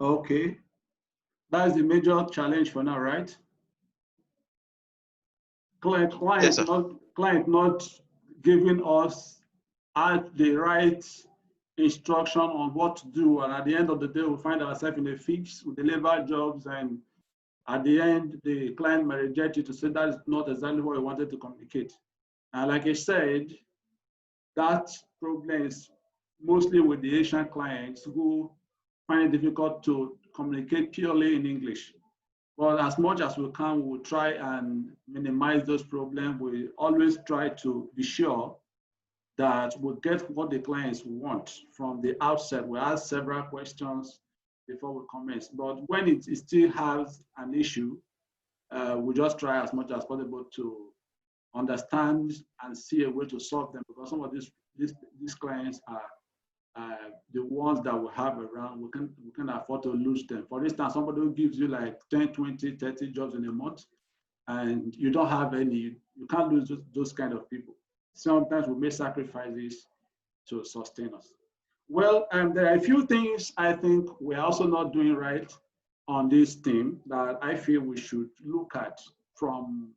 Okay, that's the major challenge for now, right? Yes, sir. Client not giving us the right instruction on what to do, and at the end of the day, we find ourselves in a fix. We deliver jobs, and at the end, the client may reject you to say that is not exactly what we wanted to communicate. And like I said, that problem is mostly with the Asian clients who find it difficult to communicate purely in English. But as much as we can, we'll try and minimize those problems. We always try to be sure that we get what the clients want from the outset. We ask several questions before we commence. But when it still has an issue, we just try as much as possible to understand and see a way to solve them, because some of these clients are the ones that we have around. We can afford to lose them. For instance, somebody who gives you like 10, 20, 30 jobs in a month, and you don't have any, you can't lose those kind of people. Sometimes we make sacrifices to sustain us. Well, there are a few things I think we're also not doing right on this team that I feel we should look at from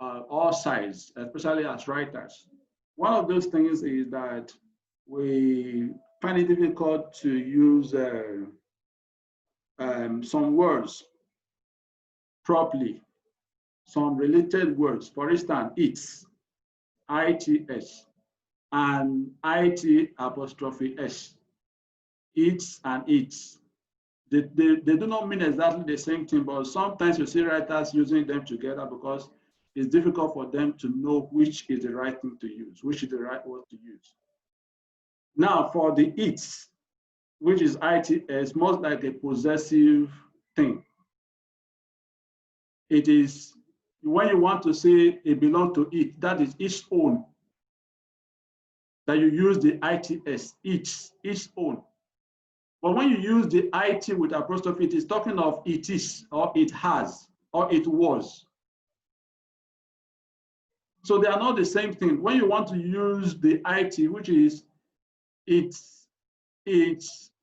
all sides, especially as writers. One of those things is that we find it difficult to use some words properly, some related words. For instance, its, ITS, and IT apostrophe S, its and its. They do not mean exactly the same thing, but sometimes you see writers using them together because it's difficult for them to know which is the right thing to use, which is the right word to use. Now, for the its, which is ITS, most like a possessive thing. It is when you want to say it belongs to it, that is its own, that you use the ITS, its own. But when you use the IT with apostrophe, it is talking of it is, or it has, or it was. So they are not the same thing. When you want to use the IT, which is it's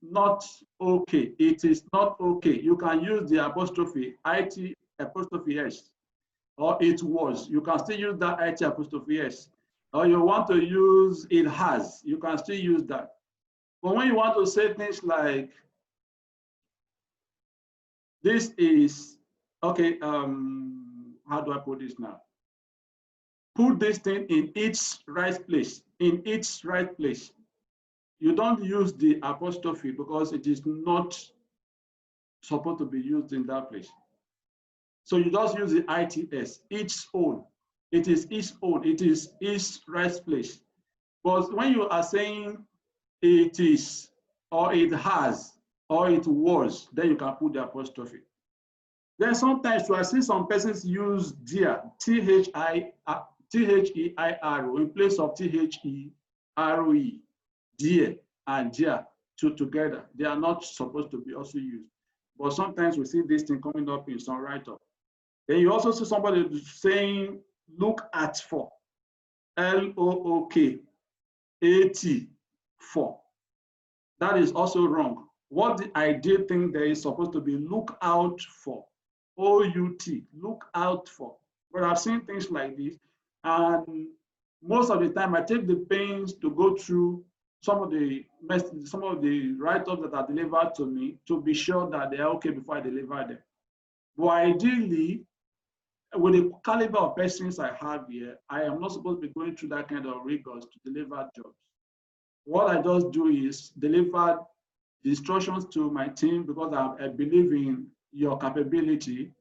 not okay, it is not okay, you can use the apostrophe, IT apostrophe S, or it was. You can still use that IT apostrophe S. Or you want to use it has, you can still use that. But when you want to say things like, this is, okay, how do I put this now? Put this thing in its right place, in its right place. You don't use the apostrophe because it is not supposed to be used in that place. So you just use the ITS, its own. It is its own, it is its right place. But when you are saying it is, or it has, or it was, then you can put the apostrophe. Then sometimes I see some persons use dear, T-H-E-I-R-O in place of T-H-E-R-O-E, dear and dear together. They are not supposed to be also used. But sometimes we see this thing coming up in some write-up. Then you also see somebody saying look at for, L-O-O-K, A-T, for. That is also wrong. What the ideal thing there is supposed to be look out for, O-U-T, look out for. But I've seen things like this, and most of the time I take the pains to go through some of the write-ups that are delivered to me to be sure that they are okay before I deliver them. But ideally, with the caliber of persons I have here, I am not supposed to be going through that kind of rigors to deliver jobs. What I just do is deliver the instructions to my team because I believe in your capability.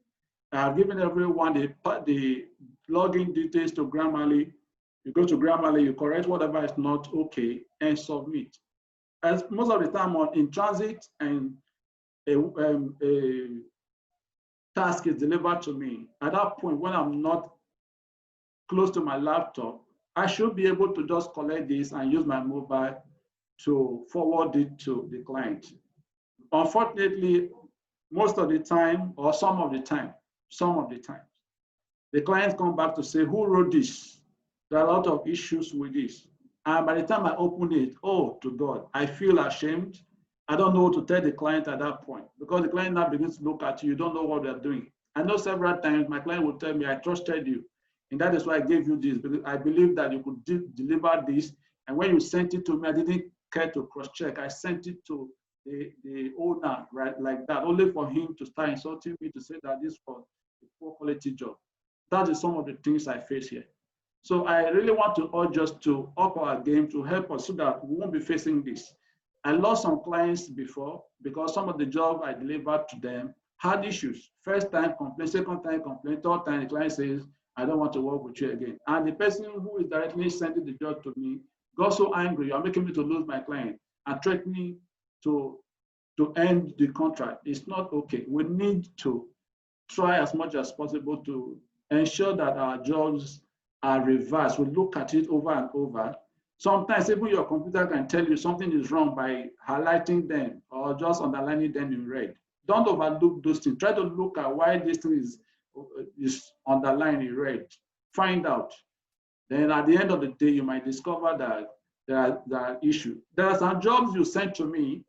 I've given everyone the login details to Grammarly. You go to Grammarly, you correct whatever is not okay, and submit. As most of the time in transit and a task is delivered to me, at that point when I'm not close to my laptop, I should be able to just collect this and use my mobile to forward it to the client. Unfortunately, most of the time, or some of the time, the clients come back to say, who wrote this? There are a lot of issues with this. And by the time I open it, oh, to God, I feel ashamed. I don't know what to tell the client at that point, because the client now begins to look at you. You don't know what they're doing. I know several times my client will tell me, I trusted you, and that is why I gave you this, because I believe that you could deliver this. And when you sent it to me, I didn't care to cross-check. I sent it to the owner, right, like that, only for him to start insulting me to say that this was a poor quality job. That is some of the things I face here. So I really want to urge us to up our game to help us so that we won't be facing this. I lost some clients before because some of the jobs I delivered to them had issues. First time complaint, second time complaint, third time the client says, I don't want to work with you again. And the person who is directly sending the job to me got so angry, you're making me to lose my client, and threatened me to end the contract. It's not okay. We need to try as much as possible to ensure that our jobs are reversed. We look at it over and over. Sometimes even your computer can tell you something is wrong by highlighting them or just underlining them in red. Don't overlook those things. Try to look at why this thing is underlined in red. Find out. Then at the end of the day, you might discover that there are issues. There are some jobs you sent to me,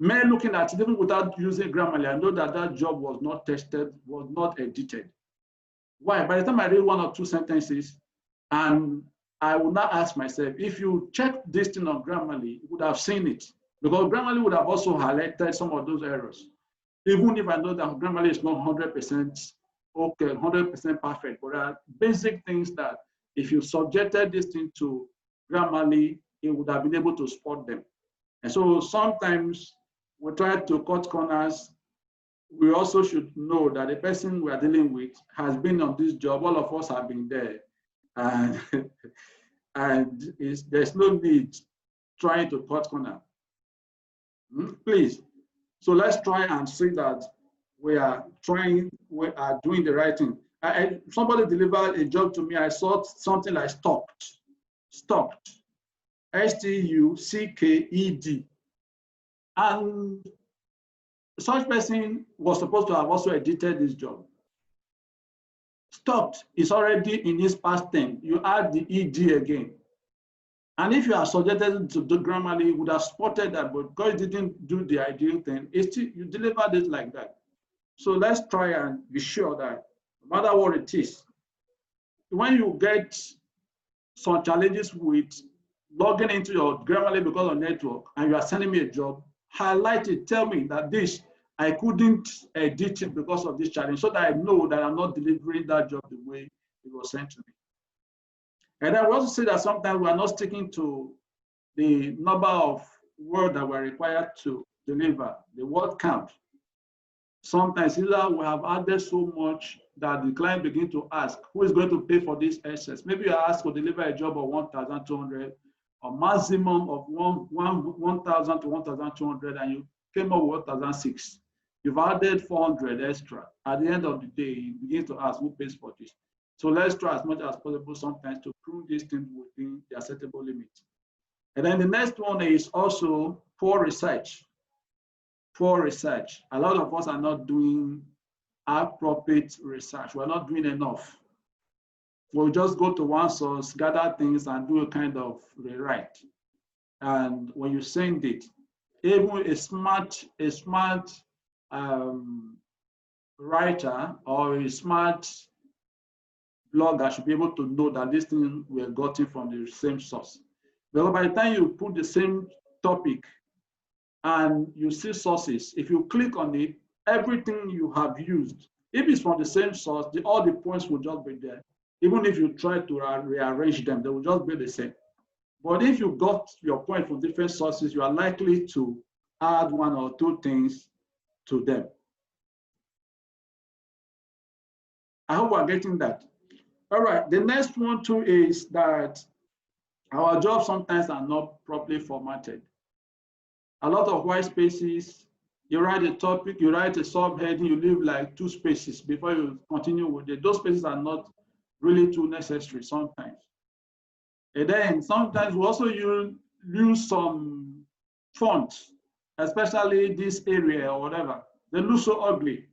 mere looking at it, even without using Grammarly, I know that that job was not tested, was not edited. Why? By the time I read one or two sentences, and I will not ask myself, if you check this thing on Grammarly, you would have seen it, because Grammarly would have also highlighted some of those errors. Even if I know that Grammarly is not 100% okay, 100% perfect, but there are basic things that if you subjected this thing to Grammarly, it would have been able to spot them. And so sometimes we try to cut corners. We also should know that the person we are dealing with has been on this job. All of us have been there. And, there's no need trying to cut corner. Please. So let's try and see that we are doing the right thing. Somebody delivered a job to me. I saw something like stocked, S-T-U-C-K-E-D. And such person was supposed to have also edited this job. Stocked is already in his past tense. You add the ed again. And if you are subjected to the Grammarly, you would have spotted that, but because you didn't do the ideal thing, you delivered it like that. So let's try and be sure that no matter what it is, when you get some challenges with logging into your Grammarly because of network and you are sending me a job, highlight it, tell me that this, I couldn't edit it because of this challenge, so that I know that I'm not delivering that job the way it was sent to me. And I will also say that sometimes we are not sticking to the number of words that we're required to deliver, the word count. Sometimes either we have added so much that the client begins to ask, who is going to pay for this excess? Maybe you are asked to deliver a job of 1,200, or maximum of 1,000 to 1,200, and you came up with 1,006. You've added 400 extra. At the end of the day, you begin to ask, who pays for this? So let's try as much as possible sometimes to prove these things within the acceptable limit. And then the next one is also poor research. Poor research. A lot of us are not doing appropriate research. We're not doing enough. We'll just go to one source, gather things, and do a kind of rewrite. And when you send it, even a smart writer or a smart blogger should be able to know that this thing we are gotten from the same source. But by the time you put the same topic and you see sources, if you click on it, everything you have used, if it's from the same source, all the points will just be there. Even if you try to rearrange them, they will just be the same. But if you got your point from different sources, you are likely to add one or two things to them. I hope we're getting that. All right, the next one too is that our jobs sometimes are not properly formatted. A lot of white spaces, you write a topic, you write a subheading, you leave like 2 spaces before you continue with it. Those spaces are not really too necessary sometimes. And then sometimes we also use some fonts, especially this area or whatever. They look so ugly.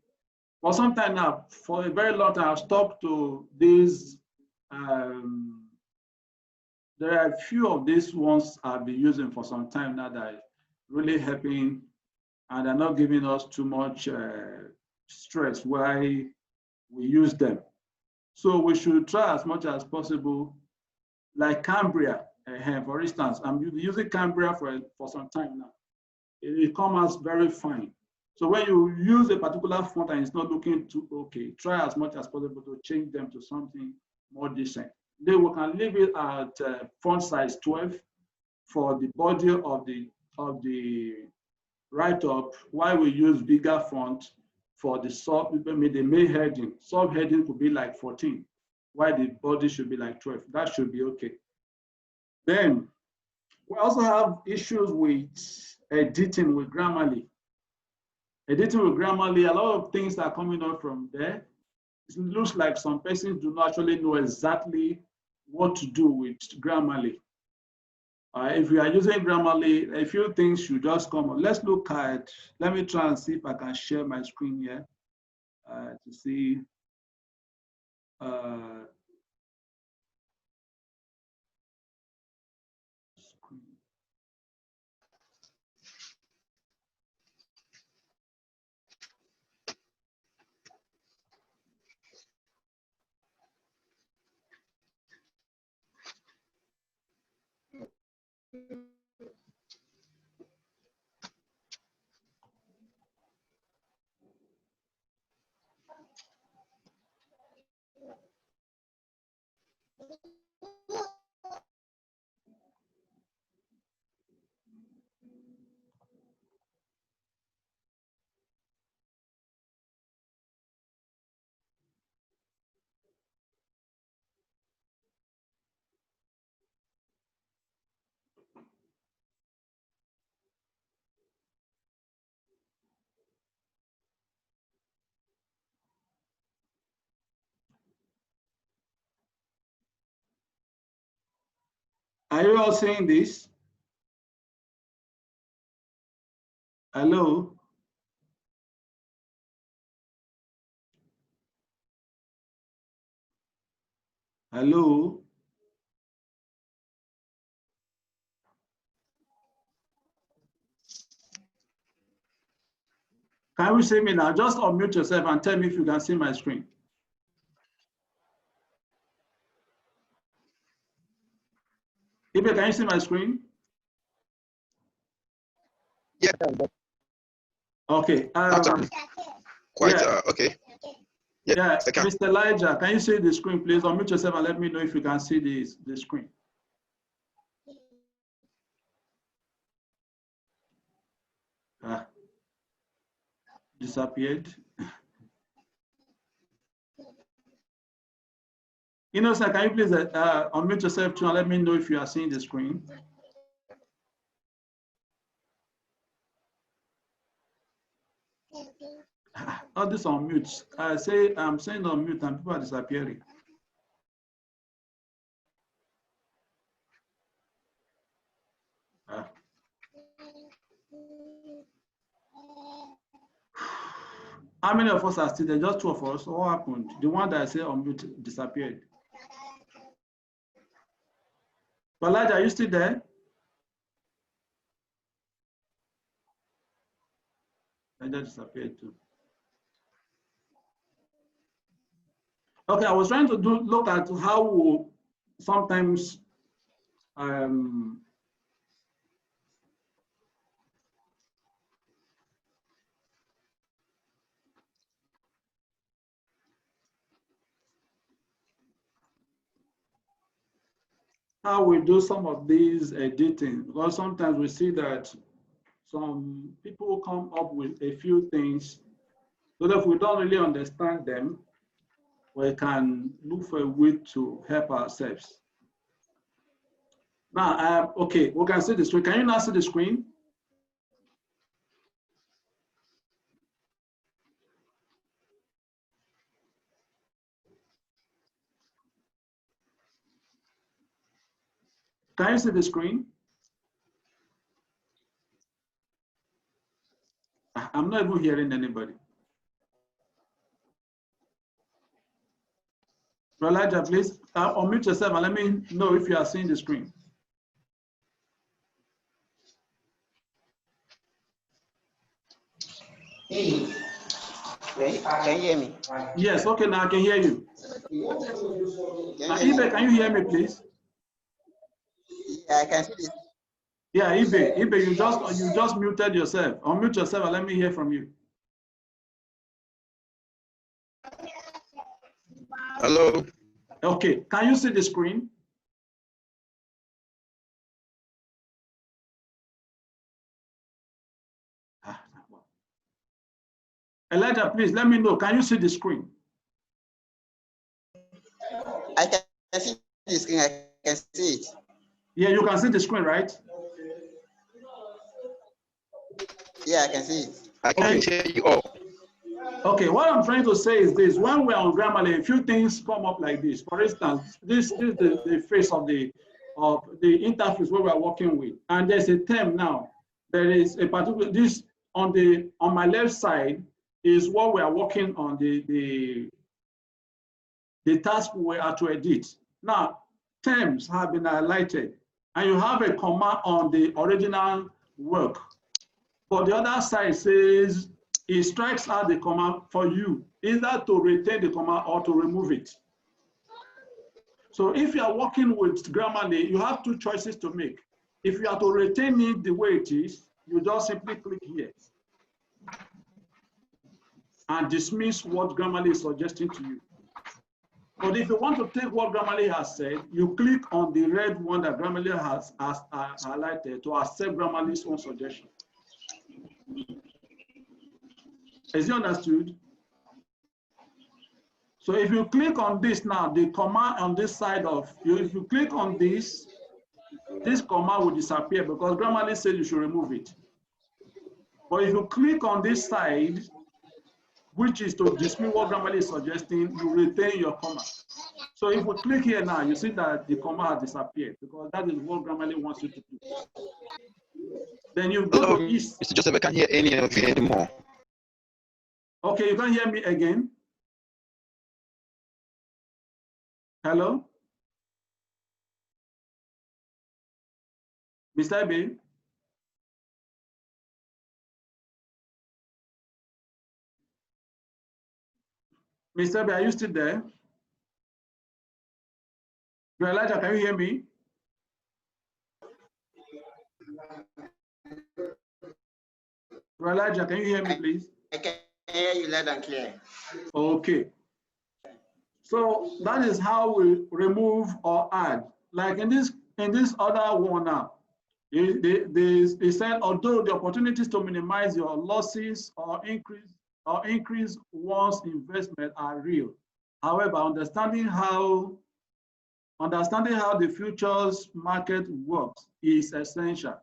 But sometimes now, for a very long time, I've stuck to these. There are a few of these ones I've been using for some time now that really helping, and they're not giving us too much stress while we use them. So we should try as much as possible, like Cambria, for instance. I'm using Cambria for some time now. It comes out very fine. So when you use a particular font and it's not looking too okay, try as much as possible to change them to something more decent. Then we can leave it at font size 12 for the body of the write-up, while we use bigger font for the main heading. Subheading could be like 14, while the body should be like 12. That should be okay. Then we also have issues with editing with Grammarly. Editing with Grammarly, a lot of things are coming up from there. It looks like some persons do not actually know exactly what to do with Grammarly. If you are using Grammarly, a few things should just come on. Let's look at, let me try and see if I can share my screen here to see. Are you all seeing this? Hello? Hello? Can you see me now? Just unmute yourself and tell me if you can see my screen. Ibe, can you see my screen? Yeah. Okay. Okay. Yeah, Mr. Elijah, can you see the screen, please? Unmute yourself and let me know if you can see the screen. Disappeared. You know, sir, can you please unmute yourself too and let me know if you are seeing the screen? All this on mute. I'm saying on mute and people are disappearing. How many of us are still there? Just 2 of us. What happened? The one that I said on mute disappeared. Balaja, are you still there? I just disappeared too. Okay, I was trying to look at how we sometimes how we do some of these editing, because sometimes we see that some people come up with a few things, so that if we don't really understand them, we can look for a way to help ourselves. Now, okay, we can see the screen. Can you now see the screen? Can you see the screen? I'm not even hearing anybody. Elijah, please unmute yourself and let me know if you are seeing the screen. Can you hear me? Yes, okay, now I can hear you. Ibe, can you hear me, please? Yeah, I can see this. Yeah, Ibe, you just muted yourself. Unmute yourself and let me hear from you. Hello. Okay, can you see the screen? Elijah, please let me know. Can you see the screen? I can see the screen. I can see it. Yeah, you can see the screen, right? Yeah, I can see it. I can't hear you all. Okay, what I'm trying to say is this: when we're on Grammarly, a few things come up like this. For instance, this is the face of the interface where we're working with, and there's a term now. There is a particular this on my left side is what we are working on the task we are to edit. Now, terms have been highlighted, and you have a comma on the original work. But the other side says it strikes out the comma for you, either to retain the comma or to remove it. So if you are working with Grammarly, you have two choices to make. If you are to retain it the way it is, you just simply click here and dismiss what Grammarly is suggesting to you. But if you want to take what Grammarly has said, you click on the red one that Grammarly has highlighted to accept Grammarly's own suggestion. Is it understood? So if you click on this now, the comma on this side of you, if you click on this comma will disappear because Grammarly said you should remove it. But if you click on this side, which is to dismiss what Grammarly is suggesting, you retain your comma. So if we click here now, you see that the comma has disappeared because that is what Grammarly wants you to do. Then you go to East. Mr. Joseph, I can't hear any of you anymore. Okay, you can hear me again. Hello? Mr. Ibe? Mr. Ibe, are you still there? Elijah, can you hear me? Elijah, can you hear me, please? I can hear you loud and clear. Okay. So that is how we remove or add. Like in this other one now, they said although the opportunities to minimize your losses or increase one's investment are real. However, understanding how the futures market works is essential.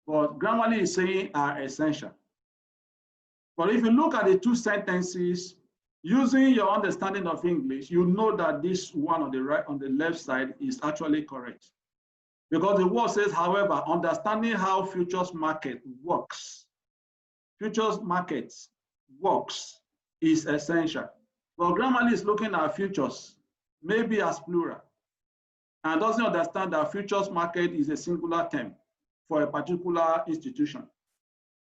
But Grammarly is saying are essential. But if you look at the two sentences, using your understanding of English, you know that this one on the left side is actually correct. Because the word says, however, understanding how futures market works is essential. But Grammarly is looking at futures, maybe as plural, and doesn't understand that futures market is a singular term for a particular institution.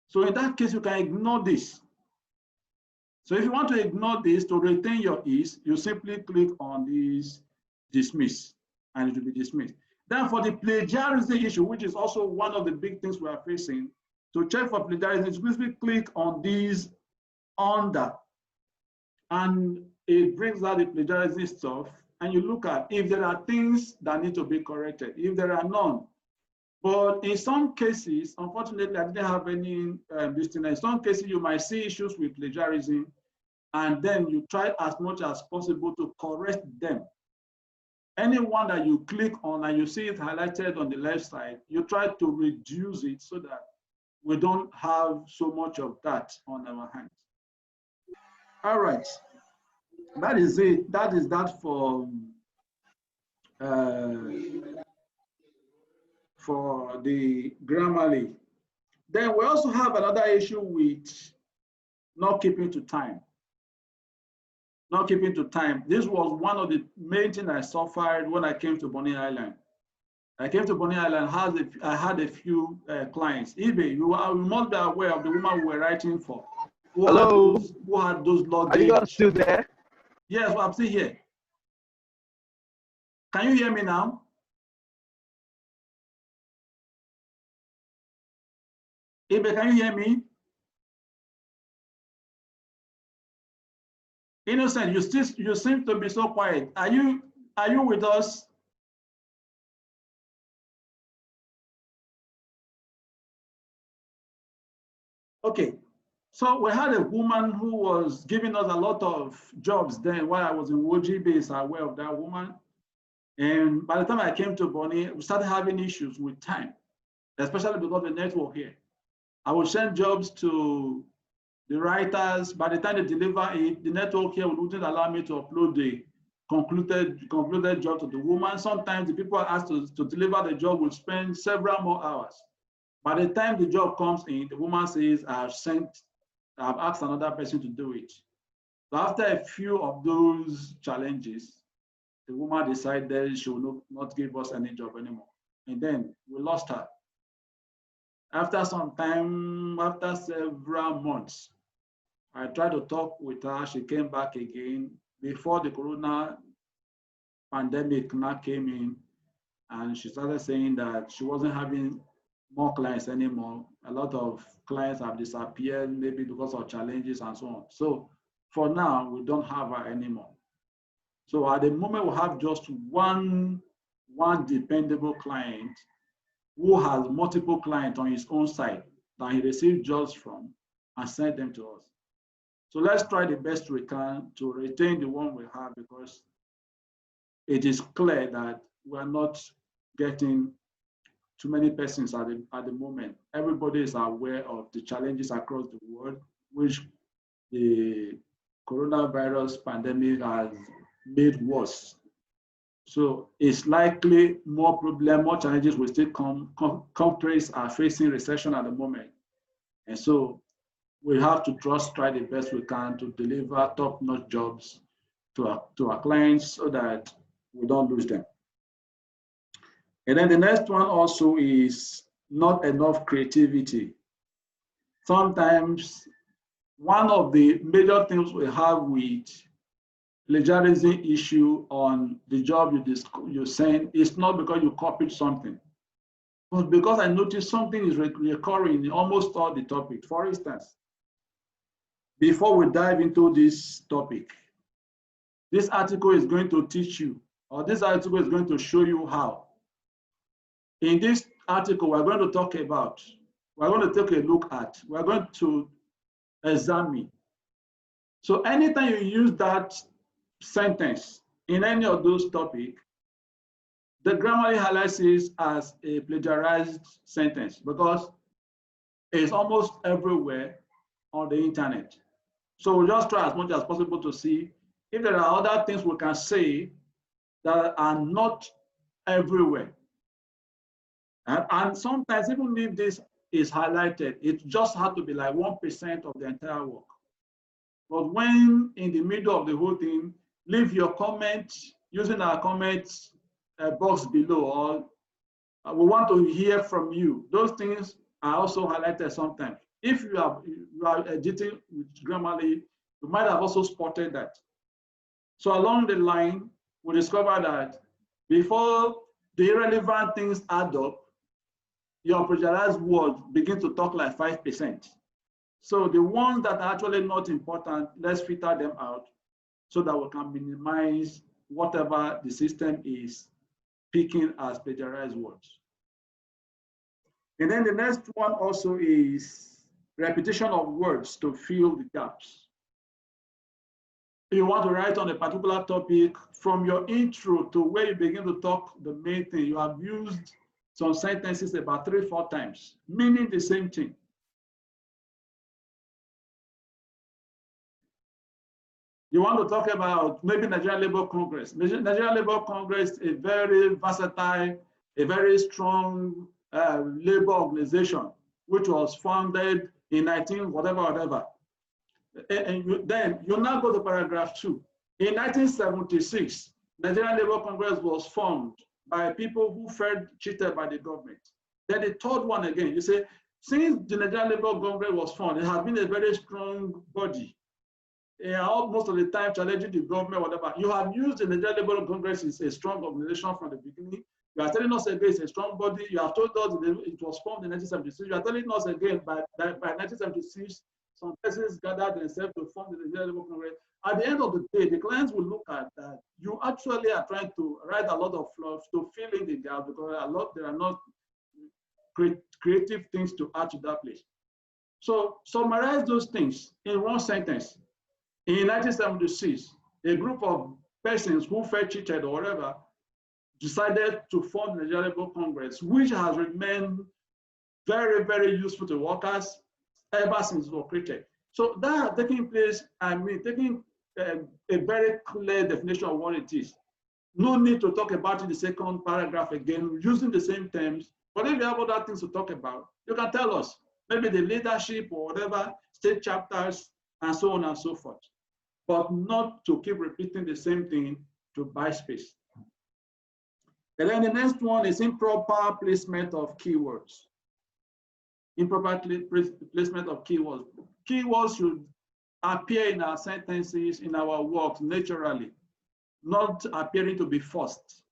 So in that case, you can ignore this. So if you want to ignore this to retain your ease, you simply click on this dismiss, and it will be dismissed. Then for the plagiarism issue, which is also one of the big things we are facing, to check for plagiarism, you simply click on these under, and it brings out the plagiarism stuff, and you look at if there are things that need to be corrected. If there are none, but in some cases, unfortunately, I didn't have any listening. In some cases, you might see issues with plagiarism, and then you try as much as possible to correct them. Anyone that you click on and you see it highlighted on the left side, you try to reduce it so that we don't have so much of that on our hands. All right, that is it. That is that for the Grammarly. Then we also have another issue with not keeping to time. Not keeping to time. This was one of the main things I suffered when I came to Bonny Island. I came to Bonny Island, I had a few clients. Ibe, you must be aware of the woman we were writing for. Hello? Who had those luggage. Are you guys still there? Yes, well, I'm still here. Can you hear me now? Ibe, can you hear me? Innocent, you seem to be so quiet. Are you with us? Okay. So we had a woman who was giving us a lot of jobs then while I was in Woji base, aware of that woman. And by the time I came to Bonnie, we started having issues with time, especially because of the network here. I would send jobs to the writers. By the time they deliver it, the network here wouldn't allow me to upload the concluded job to the woman. Sometimes the people asked to deliver the job would spend several more hours. By the time the job comes in, the woman says, I've asked another person to do it. So after a few of those challenges, the woman decided she will not give us any job anymore. And then we lost her. After some time, after several months, I tried to talk with her. She came back again before the corona pandemic now came in, and she started saying that she wasn't having more clients anymore. A lot of clients have disappeared, maybe because of challenges and so on. So for now, we don't have her anymore. So at the moment, we have just one dependable client who has multiple clients on his own side that he received jobs from and sent them to us. So let's try the best we can to retain the one we have, because it is clear that we're not getting too many persons at the moment. Everybody is aware of the challenges across the world, which the coronavirus pandemic has made worse. So it's likely more challenges will still come. Countries are facing recession at the moment. And so we have to try the best we can to deliver top-notch jobs to our clients so that we don't lose them. And then the next one also is not enough creativity. Sometimes one of the major things we have with plagiarism issue on the job you send is not because you copied something, but because I noticed something is recurring in almost all the topics. For instance, before we dive into this topic, this article is going to teach you, or this article is going to show you how. In this article, we're going to talk about, we're going to take a look at, we're going to examine. So anytime you use that sentence in any of those topics, the Grammarly highlights it as a plagiarized sentence because it's almost everywhere on the internet. So we'll just try as much as possible to see if there are other things we can say that are not everywhere. And sometimes even if this is highlighted, it just has to be like 1% of the entire work. But when in the middle of the whole thing, leave your comment using our comments box below, or we want to hear from you. Those things are also highlighted sometimes. If you are editing with Grammarly, you might have also spotted that. So along the line, we discovered that before the irrelevant things add up, your plagiarized words begin to talk like 5%. So the ones that are actually not important, let's filter them out so that we can minimize whatever the system is picking as plagiarized words. And then the next one also is repetition of words to fill the gaps. If you want to write on a particular topic, from your intro to where you begin to talk the main thing, you have used some sentences about 3-4 times, meaning the same thing. You want to talk about maybe Nigerian Labour Congress. Nigerian Labour Congress, a very versatile, a very strong labor organization, which was founded in 19 whatever. And then you now go to paragraph 2. In 1976, Nigerian Labour Congress was formed by people who felt cheated by the government. Then the third one again, you say, since the Nigerian Labour Congress was formed, it has been a very strong body. Most of the time challenging the government, whatever. You have used the Nigerian Labour Congress as a strong organization from the beginning. You are telling us again it's a strong body. You have told us it was formed in 1976. You are telling us again by 1976, some persons gathered themselves to form the Nigerian Labour Congress. At the end of the day, the clients will look at that. You actually are trying to write a lot of fluff to fill in the gap because there are not creative things to add to that place. So summarize those things in one sentence. In 1976, a group of persons who felt cheated or whatever decided to form the Nigerian Labour Congress, which has remained very, very useful to workers ever since it was created. So that taking place, taking a very clear definition of what it is. No need to talk about it in the second paragraph again, using the same terms. But if you have other things to talk about, you can tell us, maybe the leadership or whatever, state chapters, and so on and so forth. But not to keep repeating the same thing to buy space. And then the next one is improper placement of keywords. Improper placement of keywords. Keywords should appear in our sentences, in our works naturally, not appearing to be forced.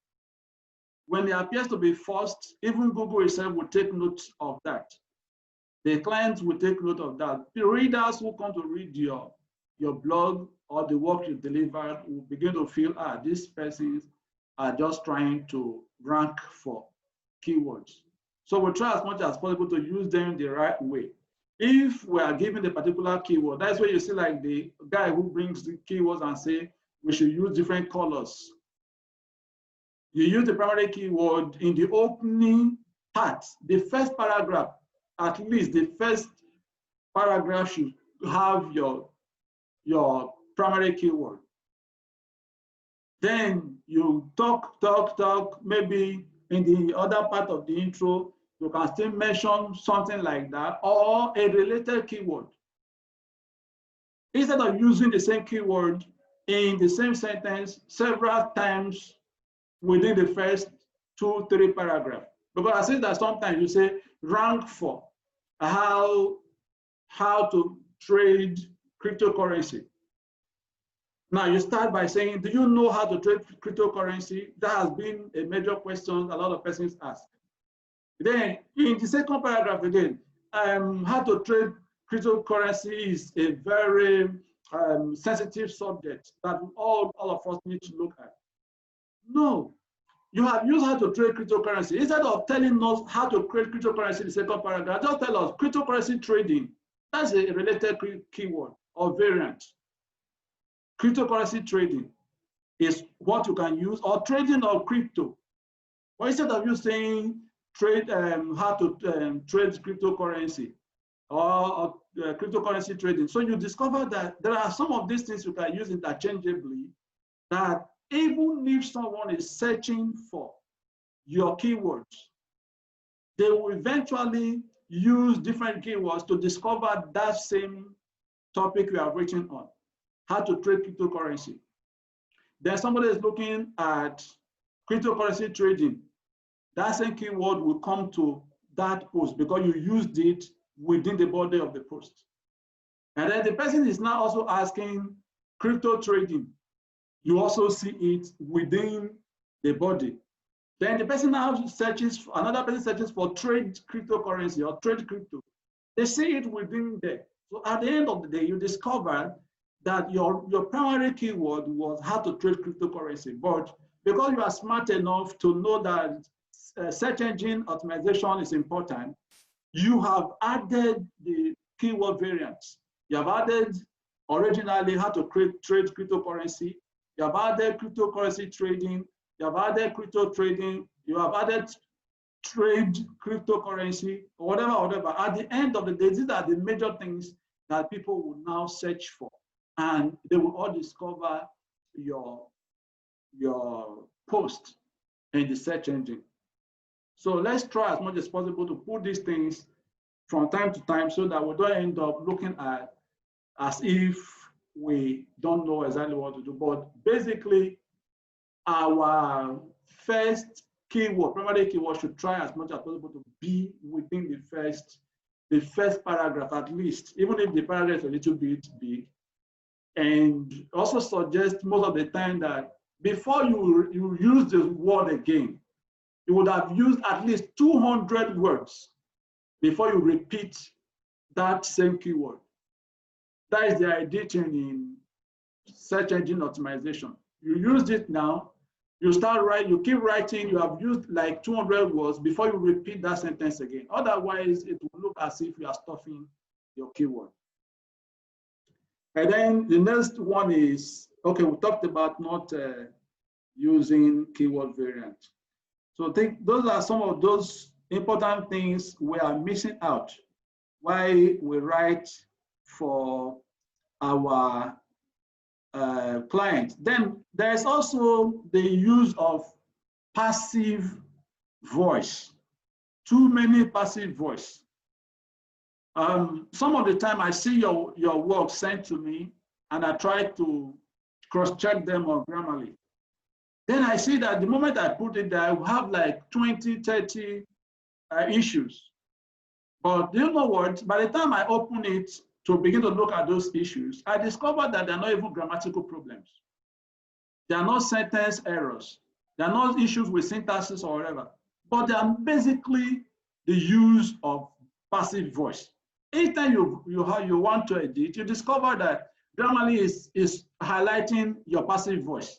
When it appears to be forced, even Google itself will take note of that. The clients will take note of that. The readers who come to read your blog or the work you delivered will begin to feel, these persons are just trying to rank for keywords. So we'll try as much as possible to use them the right way. If we are given a particular keyword, that's where you see like the guy who brings the keywords and say, we should use different colors. You use the primary keyword in the opening part, the first paragraph, at least the first paragraph should have your primary keyword. Then you talk, maybe in the other part of the intro, you can still mention something like that or a related keyword. Instead of using the same keyword in the same sentence several times within the first 2-3 paragraphs. Because I see that sometimes you say rank for how to trade cryptocurrency. Now you start by saying, do you know how to trade cryptocurrency? That has been a major question a lot of persons ask. Then in the second paragraph again, how to trade cryptocurrency is a very sensitive subject that all of us need to look at. No, you have used how to trade cryptocurrency. Instead of telling us how to create cryptocurrency in the second paragraph, just tell us cryptocurrency trading. That's a related keyword or variant. Cryptocurrency trading is what you can use, or trading of crypto. But instead of you saying trade, how to trade cryptocurrency or cryptocurrency trading, so you discover that there are some of these things you can use interchangeably, that even if someone is searching for your keywords, they will eventually use different keywords to discover that same topic you have written on, how to trade cryptocurrency. Then somebody is looking at cryptocurrency trading. That same keyword will come to that post because you used it within the body of the post. And then the person is now also asking crypto trading. You also see it within the body. Then the person now searches, another person searches for trade cryptocurrency or trade crypto. They see it within there. So at the end of the day, you discover that your primary keyword was how to trade cryptocurrency. But because you are smart enough to know that search engine optimization is important, you have added the keyword variants. You have added originally how to trade cryptocurrency. You have added cryptocurrency trading. You have added crypto trading. You have added trade cryptocurrency, or whatever. At the end of the day, these are the major things that people will now search for. And they will all discover your post in the search engine. So let's try as much as possible to put these things from time to time so that we don't end up looking at as if we don't know exactly what to do. But basically, our first keyword, primary keyword, should try as much as possible to be within the first the first paragraph at least, even if the paragraph is a little bit big. And also suggest most of the time that before you use the word again, you would have used at least 200 words before you repeat that same keyword. That is the adhering in search engine optimization. You used it now, you start writing, you keep writing, you have used like 200 words before you repeat that sentence again. Otherwise, it will look as if you are stuffing your keyword. And then the next one is, okay, we talked about not using keyword variant. So I think those are some of those important things we are missing out while we write for our client. Then there's also the use of passive voice. Too many passive voice. Some of the time I see your work sent to me and I try to cross-check them on Grammarly. Then I see that the moment I put it there, I will have like 20, 30 issues. But you know what? By the time I open it to begin to look at those issues, I discovered that they're not even grammatical problems. They are not sentence errors. They are not issues with syntaxes or whatever. But they are basically the use of passive voice. Anytime you want to edit, you discover that Grammarly is highlighting your passive voice.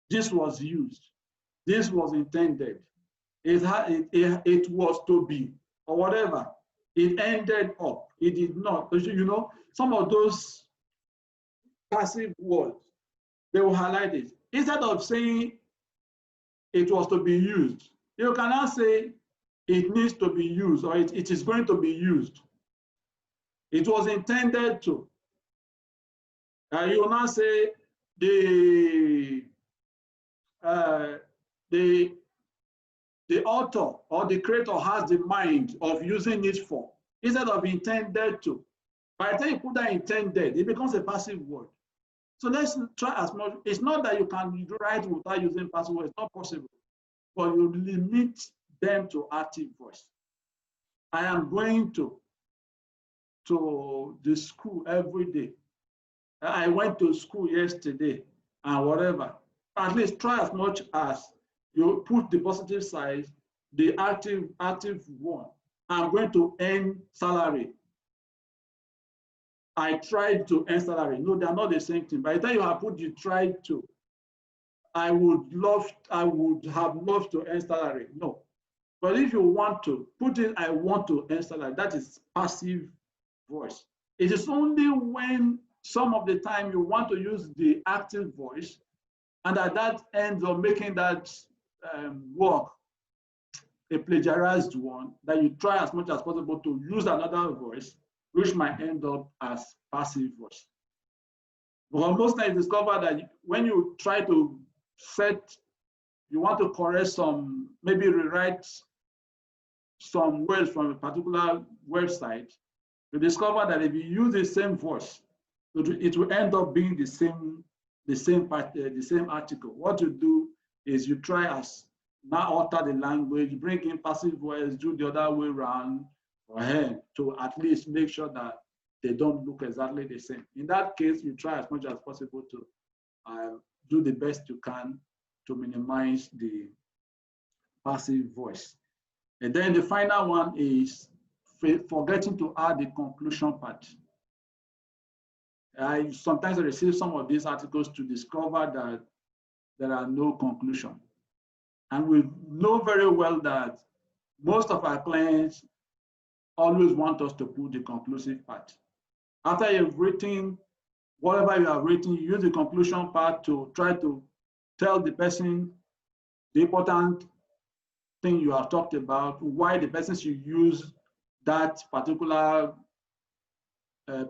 This was used. This was intended. It was to be, or whatever. It ended up. It did not. You know, some of those passive words, they will highlight it. Instead of saying it was to be used, you cannot say it needs to be used or it is going to be used. It was intended to. You will not say the author or the creator has the mind of using it for, instead of intended to. By the time you put that intended, it becomes a passive word. So let's try as much. It's not that you can write without using passive words, it's not possible. But you limit them to active voice. I am going to the school every day. I went to school yesterday and whatever. At least try as much as you put the positive side, the active one. I'm going to earn salary. I tried to earn salary. No, they're not the same thing. By the time you have put you tried to, I would have loved to earn salary. No. But if you want to put in I want to earn salary, that is passive voice. It is only when some of the time you want to use the active voice and that ends up making that work a plagiarized one, that you try as much as possible to use another voice, which might end up as passive voice. But most times you discover that when you try to you want to correct some, maybe rewrite some words from a particular website, you discover that if you use the same voice, it will end up being the same article. What you do is you try as now alter the language, bring in passive voice, do the other way around for him to at least make sure that they don't look exactly the same. In that case, you try as much as possible to do the best you can to minimize the passive voice. And then the final one is forgetting to add the conclusion part. I sometimes receive some of these articles to discover that there are no conclusion. And we know very well that most of our clients always want us to put the conclusive part. After you've written whatever you have written, you use the conclusion part to try to tell the person the important thing you have talked about, why the person should use that particular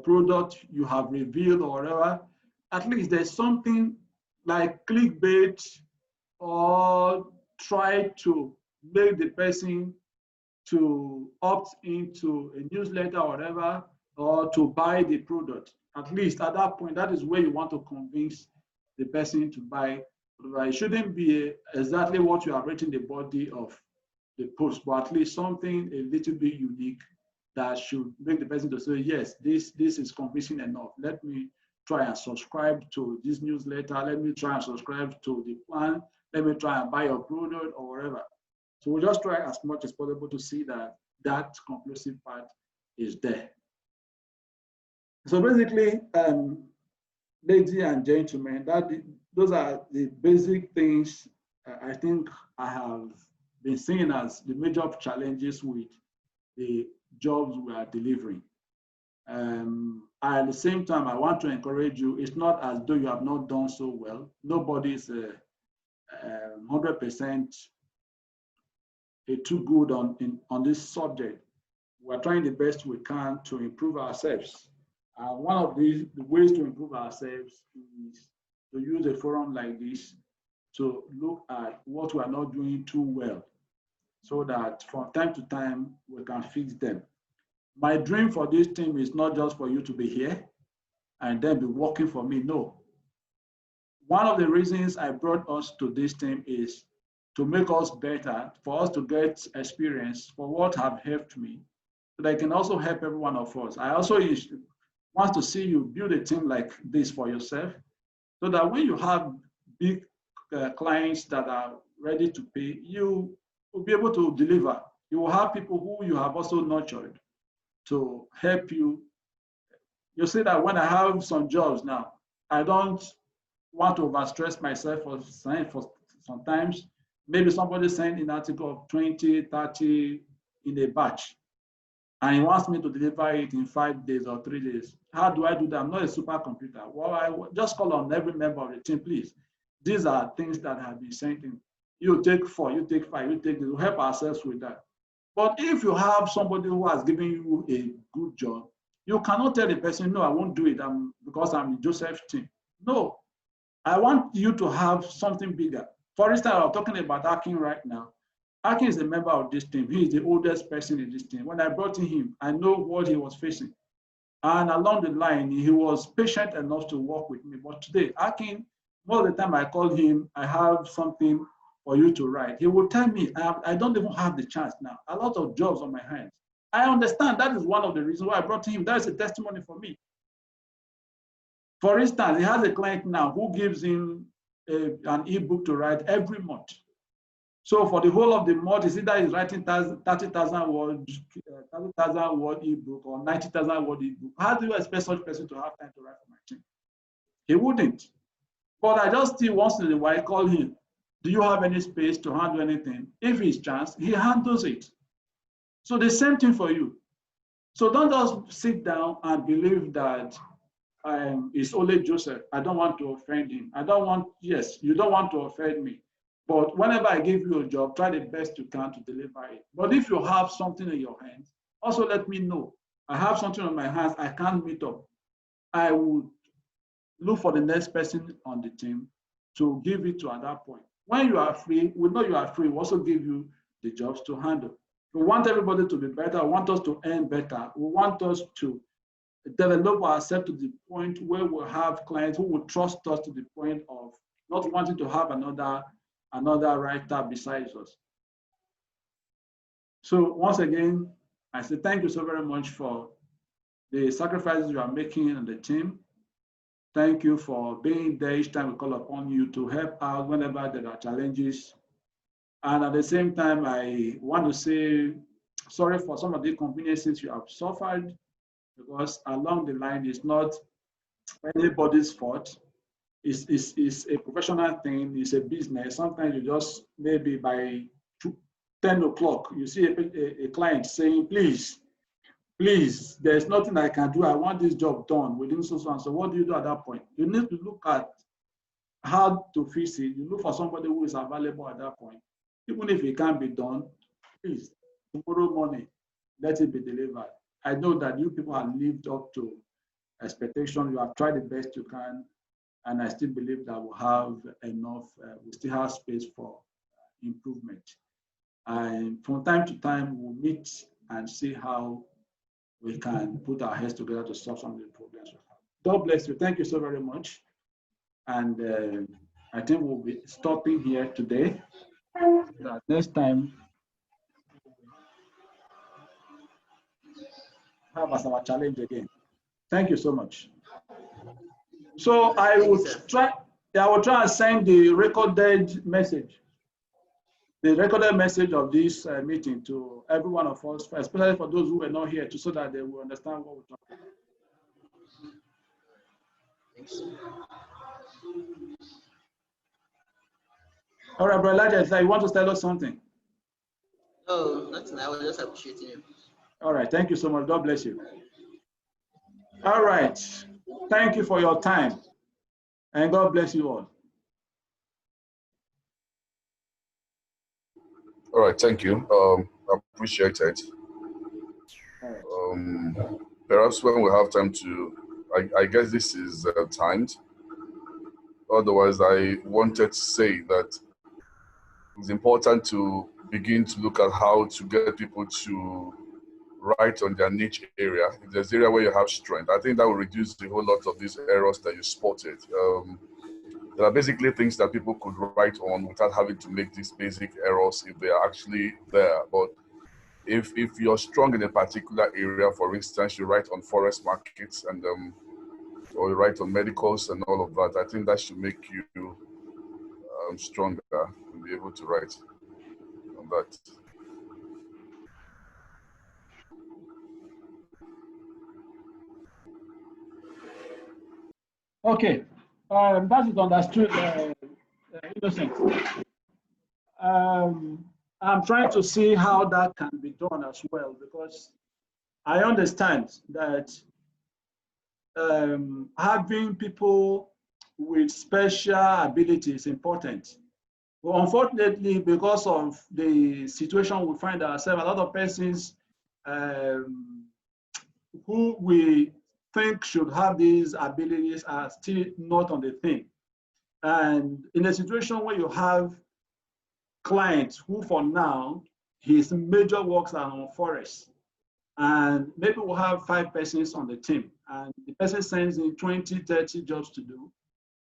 product you have revealed or whatever. At least there's something like clickbait, or try to make the person to opt into a newsletter or whatever, or to buy the product. At least at that point, that is where you want to convince the person to buy. It shouldn't be exactly what you have written the body of the post, but at least something a little bit unique that should make the person to say, yes, this is convincing enough. Let me try and subscribe to this newsletter. Let me try and subscribe to the plan. Let me try and buy your product or whatever. So we'll just try as much as possible to see that that conclusive part is there. So basically, ladies and gentlemen, those are the basic things I think I have been seeing as the major challenges with the jobs we are delivering. At the same time, I want to encourage you, it's not as though you have not done so well. Nobody is 100% too good on this subject. We're trying the best we can to improve ourselves. One of the ways to improve ourselves is to use a forum like this to look at what we are not doing too well, so that from time to time we can fix them. My dream for this team is not just for you to be here and then be working for me. No. One of the reasons I brought us to this team is to make us better, for us to get experience for what have helped me, so that I can also help every one of us. I also want to see you build a team like this for yourself, so that when you have big clients that are ready to pay, you will be able to deliver. You will have people who you have also nurtured to help you. You see that when I have some jobs now, I don't want to overstress myself for sometimes. Maybe somebody sent an article of 20, 30 in a batch, and he wants me to deliver it in 5 days or 3 days. How do I do that? I'm not a supercomputer. Well, I just call on every member of the team, please. These are things that have been sent in. You take 4, you take 5, you take this. We'll help ourselves with that. But if you have somebody who has given you a good job, you cannot tell the person, no, I won't do it because I'm in Joseph's team. No, I want you to have something bigger. For instance, I'm talking about Akin right now. Akin is a member of this team. He is the oldest person in this team. When I brought in him, I know what he was facing. And along the line, he was patient enough to work with me. But today, Akin, most of the time I call him, I have something for you to write. He will tell me, I don't even have the chance now. A lot of jobs on my hands. I understand that is one of the reasons why I brought him. That is a testimony for me. For instance, he has a client now who gives him an ebook to write every month. So for the whole of the month, is either he's writing 30,000 word ebook or 90,000 word ebook. How do you expect such a person to have time to write for my team? He wouldn't. But I just still once in a while call him. Do you have any space to handle anything? If it's chance, he handles it. So the same thing for you. So don't just sit down and believe that it's only Joseph. I don't want to offend him. Yes, you don't want to offend me. But whenever I give you a job, try the best you can to deliver it. But if you have something in your hands, also let me know. I have something on my hands, I can't meet up. I would look for the next person on the team to give it to at that point. When you are free, we know you are free, we also give you the jobs to handle. We want everybody to be better, we want us to earn better, we want us to develop ourselves to the point where we'll have clients who will trust us to the point of not wanting to have another writer besides us. So once again, I say thank you so very much for the sacrifices you are making on the team. Thank you for being there each time we call upon you to help out whenever there are challenges. And at the same time, I want to say sorry for some of the inconveniences you have suffered, because along the line, it's not anybody's fault. It's a professional thing, it's a business. Sometimes you just, maybe by 10 o'clock, you see a client saying, please, there's nothing I can do. I want this job done within so and so. What do you do at that point? You need to look at how to fix it. You look for somebody who is available at that point. Even if it can't be done, please, tomorrow morning, let it be delivered. I know that you people have lived up to expectation. You have tried the best you can, and I still believe that we'll have enough, we still have space for improvement. And from time to time, we'll meet and see how we can put our heads together to solve some of the problems we have. God bless you. Thank you so very much. And I think we'll be stopping here today. Next time. have as our challenge again. Thank you so much. So I will try and send the recorded message of this meeting to every one of us, especially for those who were not here, so that they will understand what we're talking about. All right, Brother Elijah, you want to tell us something? No, nothing. I was just appreciating you. All right, thank you so much. God bless you. All right, thank you for your time, and God bless you all. All right, thank you. Appreciate it. Perhaps when we have time to, I guess this is timed. Otherwise, I wanted to say that it's important to begin to look at how to get people to write on their niche area. If there's area where you have strength, I think that will reduce a whole lot of these errors that you spotted. There are basically things that people could write on without having to make these basic errors if they are actually there. But if you're strong in a particular area, for instance, you write on forest markets and or you write on medicals and all of that, I think that should make you stronger and be able to write on that. Okay, that is understood, Innocent. I'm trying to see how that can be done as well, because I understand that having people with special ability is important. But unfortunately, because of the situation we find ourselves, a lot of persons who we think should have these abilities are still not on the thing. And in a situation where you have clients who for now, his major works are on forest, and maybe we'll have 5 persons on the team, and the person sends in 20, 30 jobs to do,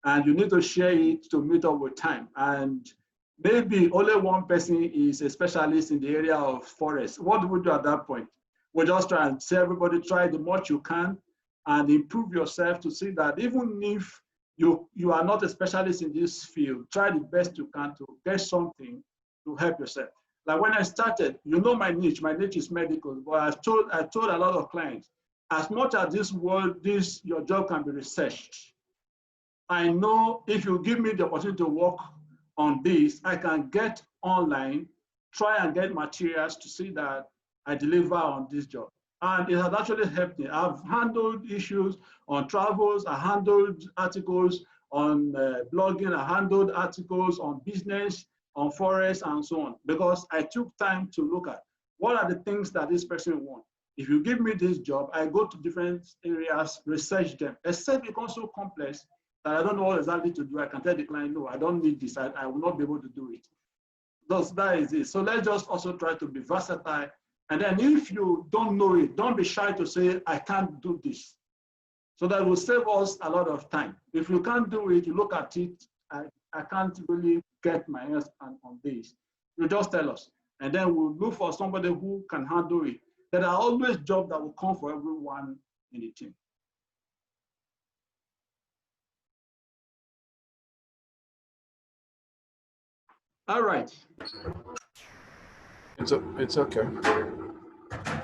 and you need to share it to meet up with time. And maybe only one person is a specialist in the area of forest. What do we do at that point? We just try and say, everybody try the much you can and improve yourself to see that even if you are not a specialist in this field, try the best you can to get something to help yourself. Like when I started, you know my niche is medical, but I told a lot of clients, as much as your job can be researched, I know if you give me the opportunity to work on this, I can get online, try and get materials to see that I deliver on this job. And it has actually helped me. I've handled issues on travels, I handled articles on blogging, I handled articles on business, on forest, and so on, because I took time to look at what are the things that this person wants. If you give me this job, I go to different areas, research them, except it becomes so complex that I don't know what exactly to do. I can tell the client, no, I don't need this. I will not be able to do it. Thus, that is it. So let's just also try to be versatile. And then if you don't know it, don't be shy to say, I can't do this. So that will save us a lot of time. If you can't do it, you look at it, I can't really get my hands on this. You just tell us. And then we'll look for somebody who can handle it. There are always jobs that will come for everyone in the team. All right. It's okay.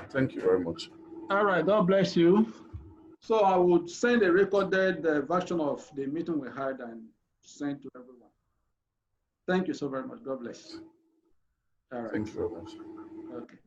Thank you very much. All right, God bless you. So I would send a recorded version of the meeting we had and send to everyone. Thank you so very much. God bless. All right. Thank you very much. Okay.